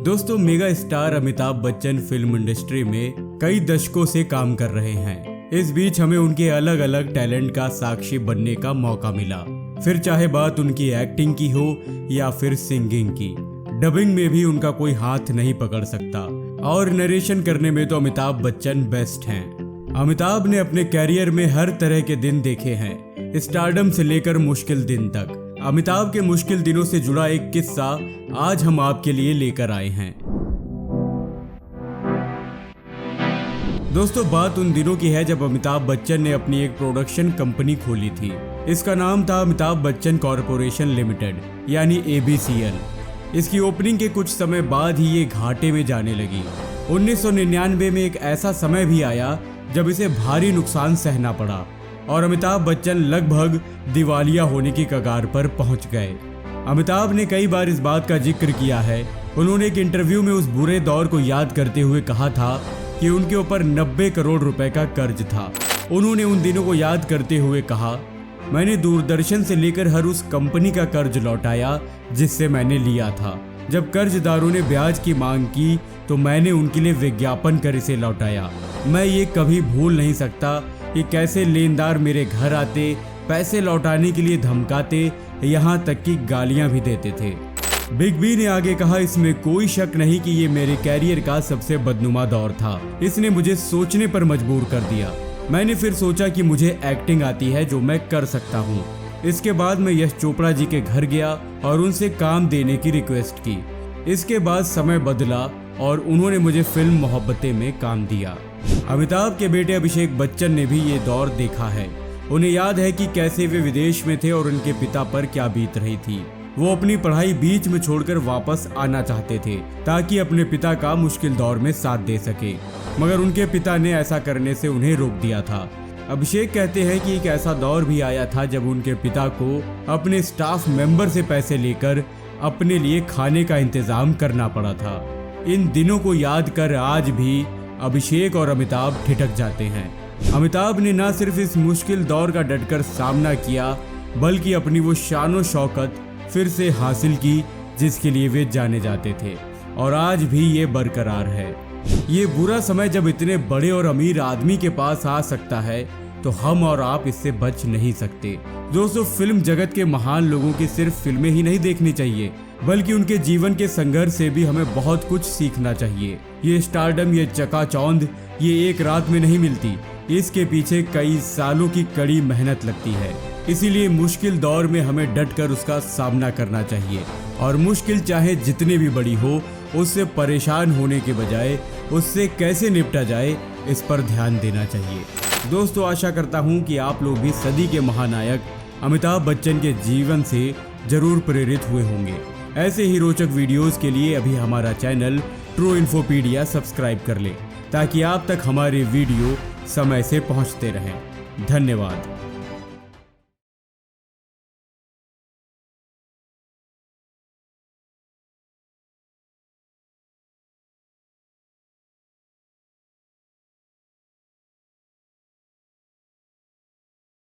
दोस्तों, mega star Amitabh Bachchan film industry में कई दशकों से काम कर रहे हैं। इस बीच हमें उनके अलग अलग टैलेंट का साक्षी बनने का मौका मिला, फिर चाहे बात उनकी एक्टिंग की हो या फिर सिंगिंग की। डबिंग में भी उनका कोई हाथ नहीं पकड़ सकता और नरेशन करने में तो अमिताभ बच्चन बेस्ट हैं। अमिताभ ने अपने कैरियर में हर तरह के दिन देखे हैं, स्टारडम से लेकर मुश्किल दिन तक। अमिताभ के मुश्किल दिनों से जुड़ा एक किस्सा आज हम आपके लिए लेकर आए हैं। दोस्तों, बात उन दिनों की है जब अमिताभ बच्चन ने अपनी एक प्रोडक्शन कंपनी खोली थी। इसका नाम था अमिताभ बच्चन कॉरपोरेशन लिमिटेड यानी ABCL। इसकी ओपनिंग के कुछ समय बाद ही ये घाटे में जाने लगी। 1999 में एक ऐसा समय भी आया जब इसे भारी नुकसान सहना पड़ा और अमिताभ बच्चन लगभग दिवालिया होने की कगार पर पहुंच गए। अमिताभ ने कई बार इस बात का जिक्र किया है। उन्होंने एक इंटरव्यू में उस बुरे दौर को याद करते हुए कहा था कि उनके ऊपर 90 करोड़ रुपए का कर्ज था। उन्होंने उन दिनों को याद करते हुए कहा, मैंने दूरदर्शन से लेकर हर उस कंपनी का कर्ज लौटाया जिससे मैंने लिया था। जब कर्जदारों ने ब्याज की मांग की तो मैंने उनके लिए विज्ञापन कर इसे लौटाया। मैं ये कभी भूल नहीं सकता कि कैसे लेनदार मेरे घर आते, पैसे लौटाने के लिए धमकाते, यहाँ तक कि गालियां भी देते थे। बिग बी ने आगे कहा, इसमें कोई शक नहीं कि ये मेरे कैरियर का सबसे बदनुमा दौर था। इसने मुझे सोचने पर मजबूर कर दिया। मैंने फिर सोचा कि मुझे एक्टिंग आती है जो मैं कर सकता हूँ। इसके बाद मैं यश चोपड़ा जी के घर गया और उनसे काम देने की रिक्वेस्ट की। इसके बाद समय बदला और उन्होंने मुझे फिल्म मोहब्बतें में काम दिया। अमिताभ के बेटे अभिषेक बच्चन ने भी ये दौर देखा है। उन्हें याद है कि कैसे वे विदेश में थे और उनके पिता पर क्या बीत रही थी। वो अपनी पढ़ाई बीच में छोड़कर वापस आना चाहते थे ताकि अपने पिता का मुश्किल दौर में साथ दे सके, मगर उनके पिता ने ऐसा करने से उन्हें रोक दिया था। अभिषेक कहते हैं कि एक ऐसा दौर भी आया था जब उनके पिता को अपने स्टाफ मेंबर से पैसे लेकर अपने लिए खाने का इंतजाम करना पड़ा था। इन दिनों को याद कर आज भी अभिषेक और अमिताभ ठिठक जाते हैं। अमिताभ ने न सिर्फ इस मुश्किल दौर का डटकर सामना किया बल्कि अपनी वो शानो शौकत फिर से हासिल की जिसके लिए वे जाने जाते थे और आज भी ये बरकरार है। ये बुरा समय जब इतने बड़े और अमीर आदमी के पास आ सकता है तो हम और आप इससे बच नहीं सकते। दोस्तों, फिल्म जगत के महान लोगों की सिर्फ फिल्में ही नहीं देखनी चाहिए बल्कि उनके जीवन के संघर्ष से भी हमें बहुत कुछ सीखना चाहिए। ये स्टारडम, ये चकाचौंध, ये एक रात में नहीं मिलती। इसके पीछे कई सालों की कड़ी मेहनत लगती है। इसीलिए मुश्किल दौर में हमें डटकर उसका सामना करना चाहिए और मुश्किल चाहे जितनी भी बड़ी हो, उससे परेशान होने के बजाय उससे कैसे निपटा जाए इस पर ध्यान देना चाहिए। दोस्तों, आशा करता हूँ कि आप लोग भी सदी के महानायक अमिताभ बच्चन के जीवन से जरूर प्रेरित हुए होंगे। ऐसे ही रोचक वीडियोस के लिए अभी हमारा चैनल ट्रू इन्फोपीडिया सब्सक्राइब कर लें ताकि आप तक हमारे वीडियो समय से पहुंचते रहें। धन्यवाद।